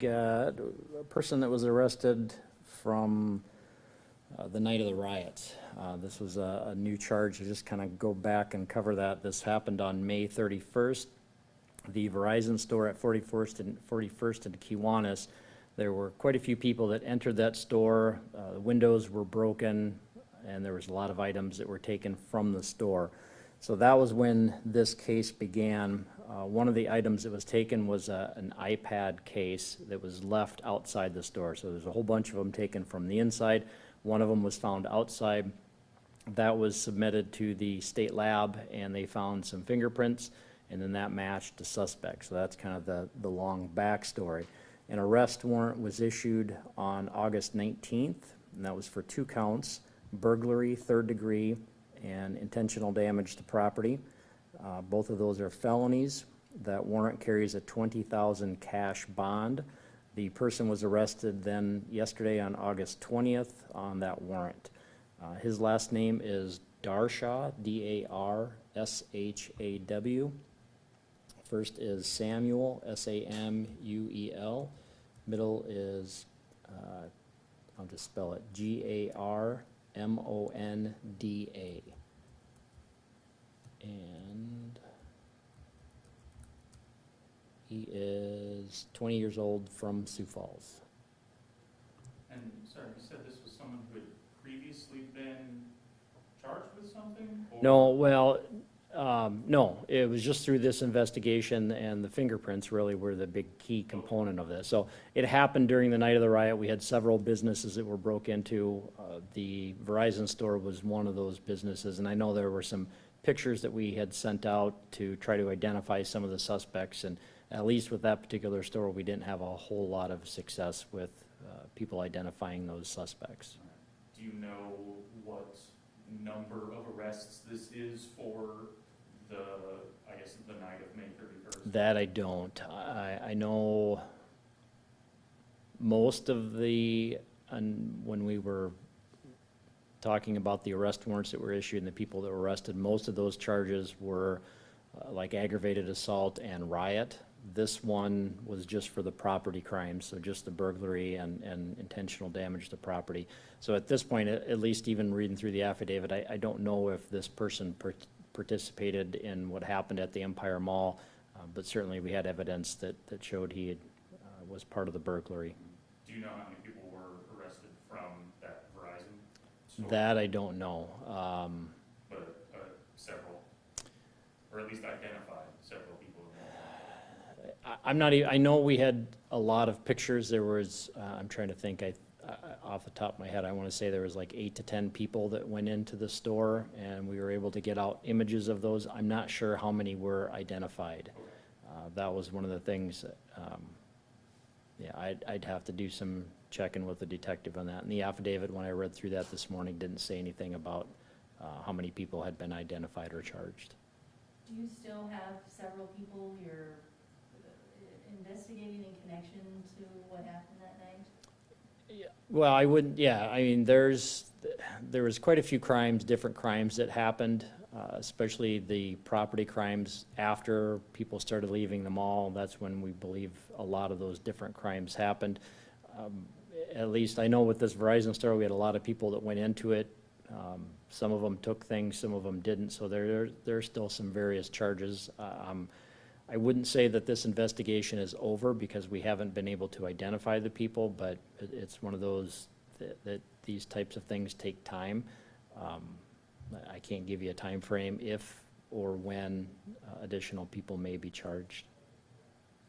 A person that was arrested from the night of the riots. This was a new charge to just kind of go back and cover that. This happened on May 31st. The Verizon store at 41st and Kiwanis. There were quite a few people that entered that store. The windows were broken, and there was a lot of items that were taken from the store. So that was when this case began. One of the items that was taken was an iPad case that was left outside the store. So there's a whole bunch of them taken from the inside. One of them was found outside. That was submitted to the state lab, and they found some fingerprints, and then that matched the suspect. So that's kind of the long backstory. An arrest warrant was issued on August 19th, and that was for 2 counts: burglary, 3rd degree, and intentional damage to property. Both of those are felonies. That warrant carries a $20,000 cash bond. The person was arrested then yesterday on August 20th on that warrant. His last name is Darshaw, D-A-R-S-H-A-W. First is Samuel, S-A-M-U-E-L. Middle is, I'll just spell it, G-A-R-M-O-N-D-A. And he is 20 years old, from Sioux Falls. And sorry, you said this was someone who had previously been charged with something? Or? No, well, no, it was just through this investigation, and the fingerprints really were the big key component of this. So it happened during the night of the riot. We had several businesses that were broke into. The Verizon store was one of those businesses, and I know there were some pictures that we had sent out to try to identify some of the suspects, and at least with that particular store, we didn't have a whole lot of success with people identifying those suspects. Do you know what number of arrests this is for the night of May 31st? That I don't. I know most of when we were talking about the arrest warrants that were issued and the people that were arrested, most of those charges were like aggravated assault and riot. This one was just for the property crimes, so just the burglary and intentional damage to property. So at this point, at least even reading through the affidavit, I don't know if this person participated in what happened at the Empire Mall, but certainly we had evidence that showed he was part of the burglary. Do you know how many people were arrested from that Verizon store? That I don't know. But several, or at least identified several people. I know we had a lot of pictures. There was, I'm trying to think, off the top of my head, I want to say there was like 8 to 10 people that went into the store, and we were able to get out images of those. I'm not sure how many were identified. That was one of the things that, yeah, I'd have to do some checking with the detective on that. And the affidavit, when I read through that this morning, didn't say anything about how many people had been identified or charged. Do you still have several people you're investigating in connection to what happened that night? Yeah, well, I wouldn't, yeah, I mean, there was quite a few crimes, different crimes that happened, especially the property crimes after people started leaving the mall. That's when we believe a lot of those different crimes happened. At least I know with this Verizon store, we had a lot of people that went into it. Some of them took things, some of them didn't, so there's still some various charges. I wouldn't say that this investigation is over because we haven't been able to identify the people, but it's one of those that these types of things take time. I can't give you a time frame if or when additional people may be charged.